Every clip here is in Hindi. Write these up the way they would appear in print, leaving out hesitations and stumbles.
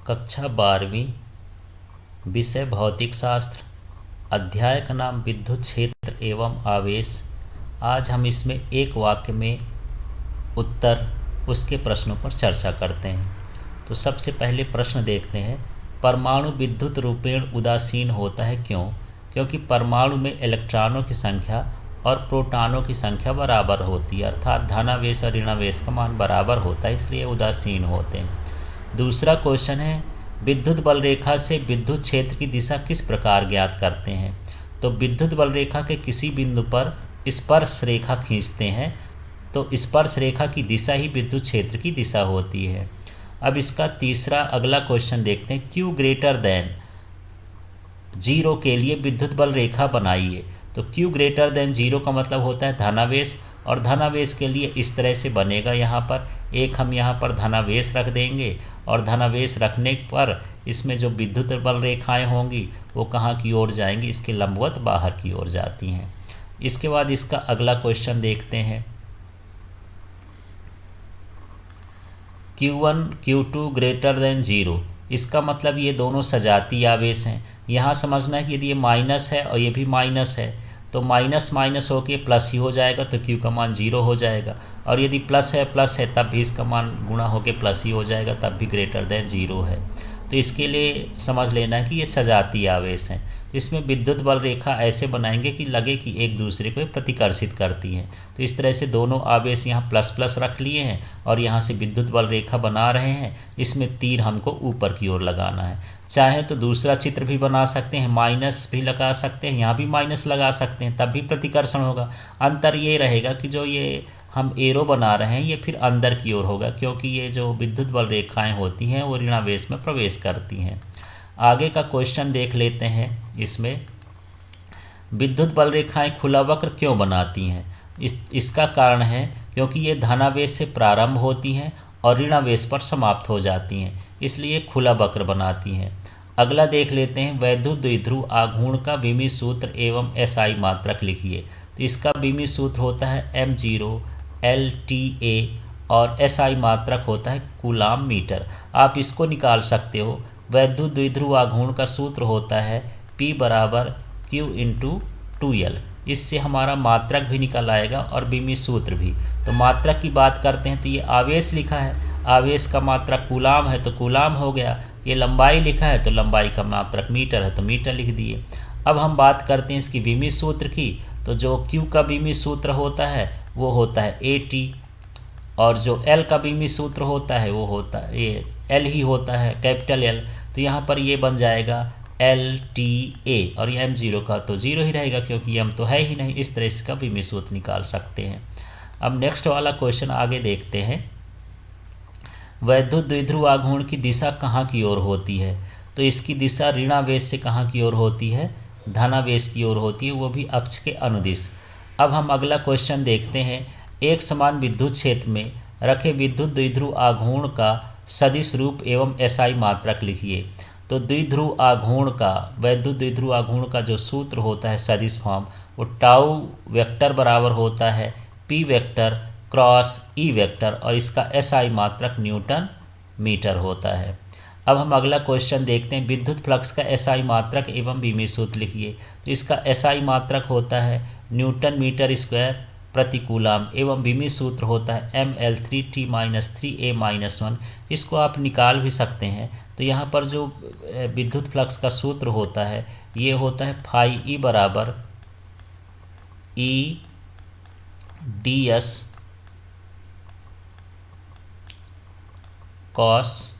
कक्षा 12वीं, विषय भौतिक शास्त्र, अध्याय का नाम विद्युत क्षेत्र एवं आवेश। आज हम इसमें एक वाक्य में उत्तर उसके प्रश्नों पर चर्चा करते हैं। तो सबसे पहले प्रश्न देखते हैं, परमाणु विद्युत रूपेण उदासीन होता है क्यों? क्योंकि परमाणु में इलेक्ट्रॉनों की संख्या और प्रोटॉनों की संख्या बराबर होती है, अर्थात धनावेश और ऋणावेश का मान बराबर होता है, इसलिए उदासीन होते हैं। दूसरा क्वेश्चन है, विद्युत बल रेखा से विद्युत क्षेत्र की दिशा किस प्रकार ज्ञात करते हैं? तो विद्युत बल रेखा के किसी बिंदु पर स्पर्श रेखा खींचते हैं तो स्पर्श रेखा की दिशा ही विद्युत क्षेत्र की दिशा होती है। अब इसका तीसरा अगला क्वेश्चन देखते हैं, Q ग्रेटर देन 0 के लिए विद्युत बल रेखा बनाइए। तो Q ग्रेटर देन 0 का मतलब होता है धनावेश, और धनावेश के लिए इस तरह से बनेगा। यहाँ पर एक हम यहाँ पर धनावेश रख देंगे, और धनावेश रखने पर इसमें जो विद्युत बल रेखाएं होंगी वो कहाँ की ओर जाएंगी? इसके लंबवत बाहर की ओर जाती हैं। इसके बाद इसका अगला क्वेश्चन देखते हैं, Q1 Q2 ग्रेटर देन 0। इसका मतलब ये दोनों सजातीय आवेश हैं। यहाँ समझना है कि यदि ये माइनस है और ये भी माइनस है तो माइनस माइनस होके प्लस ही हो जाएगा, तो Q का मान 0 हो जाएगा, और यदि प्लस है तब भी इसका मान गुणा होके प्लस ही हो जाएगा, तब भी ग्रेटर देन 0 है। तो इसके लिए समझ लेना है कि ये सजातीय आवेश हैं। तो इसमें विद्युत बल रेखा ऐसे बनाएंगे कि लगे कि एक दूसरे को प्रतिकर्षित करती हैं। तो इस तरह से दोनों आवेश यहाँ प्लस प्लस रख लिए हैं और यहाँ से विद्युत बल रेखा बना रहे हैं। इसमें तीर हमको ऊपर की ओर लगाना है। चाहे तो दूसरा चित्र भी बना सकते हैं, माइनस भी लगा सकते हैं, यहाँ भी माइनस लगा सकते हैं, तब भी प्रतिकर्षण होगा। अंतर ये रहेगा कि जो ये हम एरो बना रहे हैं ये फिर अंदर की ओर होगा, क्योंकि ये जो विद्युत बल रेखाएं होती हैं वो ऋणावेश में प्रवेश करती हैं। आगे का क्वेश्चन देख लेते हैं। इसमें विद्युत बल रेखाएं खुला वक्र क्यों बनाती हैं? इसका कारण है क्योंकि ये धनावेश से प्रारंभ होती हैं और ऋणावेश पर समाप्त हो जाती हैं, इसलिए खुला वक्र बनाती हैं। अगला देख लेते हैं, वैद्युत द्विध्रुव आघूर्ण का विमीय सूत्र एवं एसआई मात्रक लिखिए। तो इसका विमीय सूत्र होता है m0 LTA और SI मात्रक होता है कूलाम मीटर। आप इसको निकाल सकते हो। वैद्युत द्विध्रुव आघूर्ण का सूत्र होता है P बराबर Q × 2L। इससे हमारा मात्रक भी निकल आएगा और विमीय सूत्र भी। तो मात्रक की बात करते हैं तो ये आवेश लिखा है, आवेश का मात्रक कूलाम है तो कूलाम हो गया। ये लंबाई लिखा है तो लंबाई का मात्रक मीटर है तो मीटर लिख दिए। अब हम बात करते हैं इसकी विमीय सूत्र की। तो जो Q का विमीय सूत्र होता है वो होता है AT, और जो L का विमीय सूत्र होता है वो होता है ये L ही होता है, कैपिटल L। तो यहाँ पर ये बन जाएगा LTA, और ये m0 का तो 0 ही रहेगा क्योंकि m तो है ही नहीं। इस तरह इसका विमीय सूत्र निकाल सकते हैं। अब नेक्स्ट वाला क्वेश्चन आगे देखते हैं, वैद्युत द्विध्रुव आघूर्ण की दिशा कहाँ की ओर होती है? तो इसकी दिशा ऋणावेश से कहाँ की ओर होती है? धनावेश की ओर होती है, वो भी अक्ष के अनुदिश। अब हम अगला क्वेश्चन देखते हैं, एक समान विद्युत क्षेत्र में रखे विद्युत द्विध्रुव आघूर्ण का सदिश रूप एवं एसआई मात्रक लिखिए। तो द्विध्रुव आघूर्ण का, वैद्युत द्विध्रुव आघूर्ण का जो सूत्र होता है सदिश फॉर्म, वो टाउ वेक्टर बराबर होता है P vector cross E vector, और इसका SI मात्रक न्यूटन मीटर होता है। अब हम अगला क्वेश्चन देखते हैं, विद्युत फ्लक्स का SI मात्रक एवं विमीय सूत्र लिखिए। तो इसका SI मात्रक होता है न्यूटन मीटर स्क्वायर प्रति कूलाम एवं विमीय सूत्र होता है mL3T-3A-1। इसको आप निकाल भी सकते हैं। तो यहाँ पर जो विद्युत फ्लक्स का सूत्र होता है ये होता है फाई E बराबर E ds cos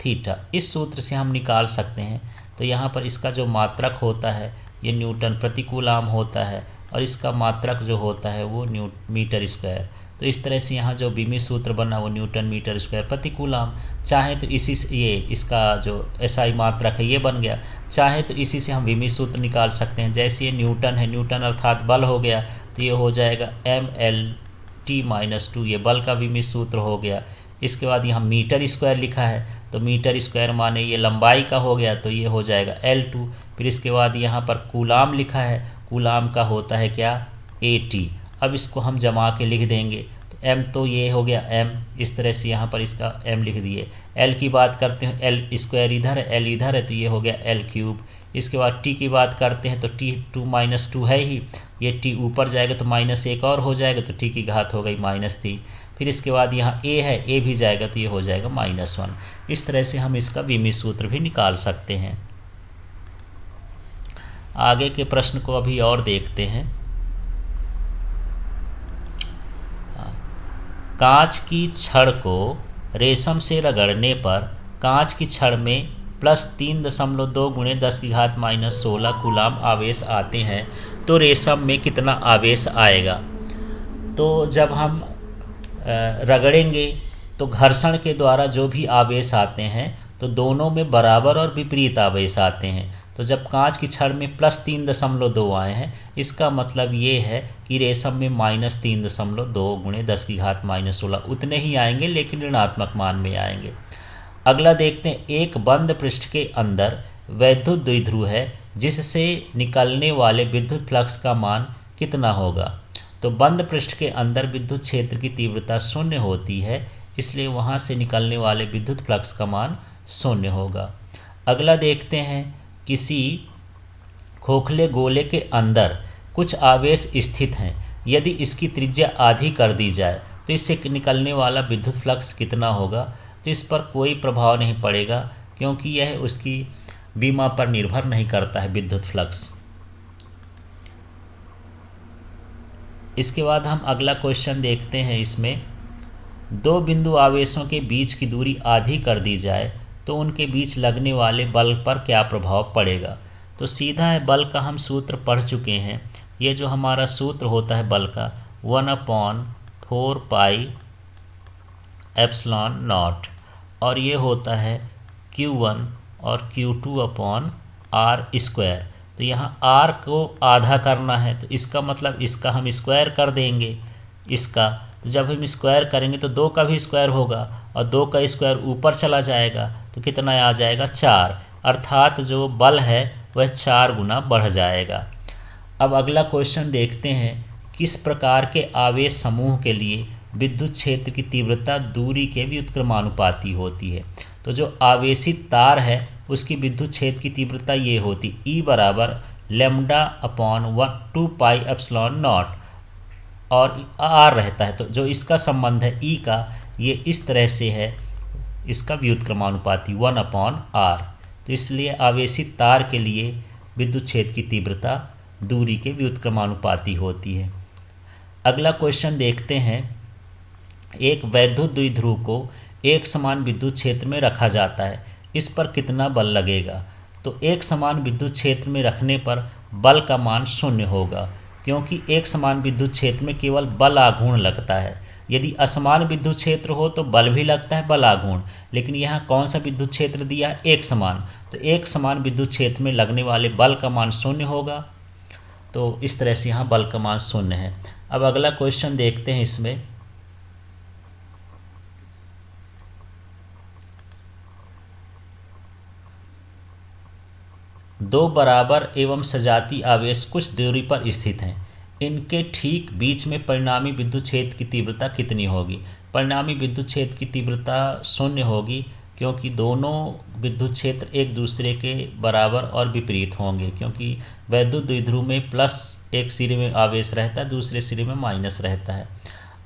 थीटा। इस सूत्र से हम निकाल सकते हैं। तो यहाँ पर इसका जो मात्रक होता है ये न्यूटन प्रति कूलाम होता है, और इसका मात्रक जो होता है वो मीटर स्क्वायर। तो इस तरह से यहाँ जो विमीय सूत्र बना वो न्यूटन मीटर स्क्वायर प्रति कूलाम। चाहे तो इसी से ये इसका जो SI मात्रक है ये बन गया, चाहे तो इसी से हम विमीय सूत्र निकाल सकते हैं। जैसे ये न्यूटन है, न्यूटन अर्थात बल हो गया, तो ये हो जाएगा mL/T-2, ये बल का विमीय सूत्र हो गया। इसके बाद यहाँ मीटर स्क्वायर लिखा है तो मीटर स्क्वायर माने ये लंबाई का हो गया, तो ये हो जाएगा L2। फिर इसके बाद यहाँ पर कूलाम लिखा है, कूलाम का होता है क्या? AT। अब इसको हम जमा के लिख देंगे तो m तो ये हो गया m, इस तरह से यहाँ पर इसका m लिख दिए। l की बात करते हैं, l स्क्वायर इधर है, l इधर है, तो ये हो गया l क्यूब। इसके बाद t की बात करते हैं तो t 2 - 2 है ही, ये t ऊपर जाएगा तो माइनस एक और हो जाएगा, तो t की घात हो गई -3। फिर इसके बाद यहाँ a है, a भी जाएगा तो ये हो जाएगा -1। इस तरह से हम इसका विमीय सूत्र भी निकाल सकते हैं। आगे के प्रश्न को अभी और देखते हैं। कांच की छड़ को रेशम से रगड़ने पर कांच की छड़ में +3.2 × 10⁻16 कूलाम आवेश आते हैं, तो रेशम में कितना आवेश आएगा। तो जब हम रगड़ेंगे तो घर्षण के द्वारा जो भी आवेश आते हैं तो दोनों में बराबर और विपरीत आवेश आते हैं। तो जब कांच की छड़ में +3.2 आए हैं, इसका मतलब ये है कि रेशम में -3.2 × 10⁻16 उतने ही आएंगे, लेकिन ऋणात्मक मान में आएंगे। अगला देखते हैं, एक बंद पृष्ठ के अंदर वैद्युत द्विध्रुव है जिससे निकलने वाले विद्युत फ्लक्स का मान कितना होगा। तो बंद पृष्ठ के अंदर विद्युत क्षेत्र की तीव्रता 0 होती है, इसलिए वहाँ से निकलने वाले विद्युत फ्लक्स का मान 0 होगा। अगला देखते हैं, किसी खोखले गोले के अंदर कुछ आवेश स्थित हैं, यदि इसकी त्रिज्या आधी कर दी जाए तो इससे निकलने वाला विद्युत फ्लक्स कितना होगा। तो इस पर कोई प्रभाव नहीं पड़ेगा, क्योंकि यह उसकी विमा पर निर्भर नहीं करता है विद्युत फ्लक्स। इसके बाद हम अगला क्वेश्चन देखते हैं। इसमें दो बिंदु आवेशों के बीच की दूरी आधी कर दी जाए तो उनके बीच लगने वाले बल पर क्या प्रभाव पड़ेगा। तो सीधा है, बल का हम सूत्र पढ़ चुके हैं। ये जो हमारा सूत्र होता है बल का 1/4πε0, और ये होता है Q1 और Q2/r²। तो यहाँ r को आधा करना है, तो इसका मतलब इसका हम स्क्वायर कर देंगे इसका। तो जब हम स्क्वायर करेंगे तो 2 का भी स्क्वायर होगा और 2 का स्क्वायर ऊपर चला जाएगा, तो कितना आ जाएगा 4, अर्थात जो बल है वह 4 गुना बढ़ जाएगा। अब अगला क्वेश्चन देखते हैं, किस प्रकार के आवेश समूह के लिए विद्युत क्षेत्र की तीव्रता दूरी के व्युत्क्रमानुपाती होती है। तो जो आवेशित तार है उसकी विद्युत क्षेत्र की तीव्रता ये होती E = λ/2πε0 और r रहता है। तो जो इसका संबंध है E का, ये इस तरह से है, इसका व्युत्क्रमानुपाती 1/r। तो इसलिए आवेशित तार के लिए विद्युत क्षेत्र की तीव्रता दूरी के व्युत्क्रमानुपाती होती है। अगला क्वेश्चन देखते हैं, एक वैद्युत द्विध्रुव को एक समान विद्युत क्षेत्र में रखा जाता है, इस पर कितना बल लगेगा। तो एक समान विद्युत क्षेत्र में रखने पर बल का मान 0 होगा, क्योंकि एक समान विद्युत क्षेत्र में केवल बल आघूर्ण लगता है। यदि असमान विद्युत क्षेत्र हो तो बल भी लगता है, बल आघूर्ण। लेकिन यहाँ कौन सा विद्युत क्षेत्र दिया, एक समान। तो एक समान विद्युत क्षेत्र में लगने वाले बल का मान 0 होगा। तो इस तरह से यहाँ बल का मान 0 है। अब अगला क्वेश्चन देखते हैं। इसमें दो बराबर एवं सजातीय आवेश कुछ दूरी पर स्थित हैं, इनके ठीक बीच में परिणामी विद्युत क्षेत्र की तीव्रता कितनी होगी। परिणामी विद्युत क्षेत्र की तीव्रता 0 होगी, क्योंकि दोनों विद्युत क्षेत्र एक दूसरे के बराबर और विपरीत होंगे, क्योंकि वैद्युत द्विध्रुव में प्लस एक सिरे में आवेश रहता है, दूसरे सिरे में माइनस रहता है।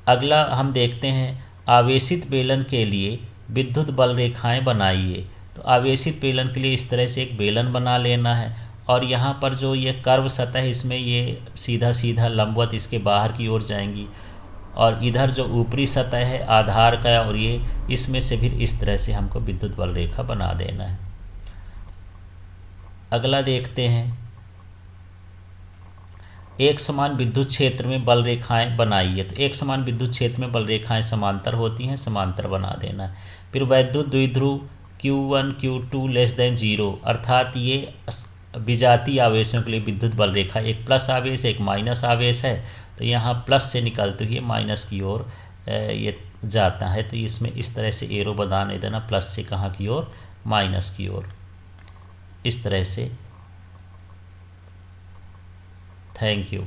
अगला हम देखते हैं, आवेशित बेलन के लिए विद्युत बल रेखाएं बनाइए। तो आवेशित बेलन के लिए इस तरह से एक बेलन बना लेना है, और यहाँ पर जो ये कर्व सतह है इसमें ये सीधा सीधा लंबवत इसके बाहर की ओर जाएंगी, और इधर जो ऊपरी सतह है आधार का, और ये इसमें से भी इस तरह से हमको विद्युत बल रेखा बना देना है। अगला देखते हैं, एक समान विद्युत क्षेत्र में बल रेखाएं बनाइए। तो एक समान विद्युत क्षेत्र में बल रेखाएं समांतर होती हैं, समांतर बना देना है। फिर वैद्युत द्विध्रुव Q1 Q2 <0, अर्थात ये विजातीय आवेशों के लिए विद्युत बल रेखा एक प्लस आवेश एक माइनस आवेश है, तो यहाँ प्लस से निकलते हुए माइनस की ओर ये जाता है। तो इसमें इस तरह से एरो बनाने देना, प्लस से कहाँ की ओर, माइनस की ओर, इस तरह से। Thank you.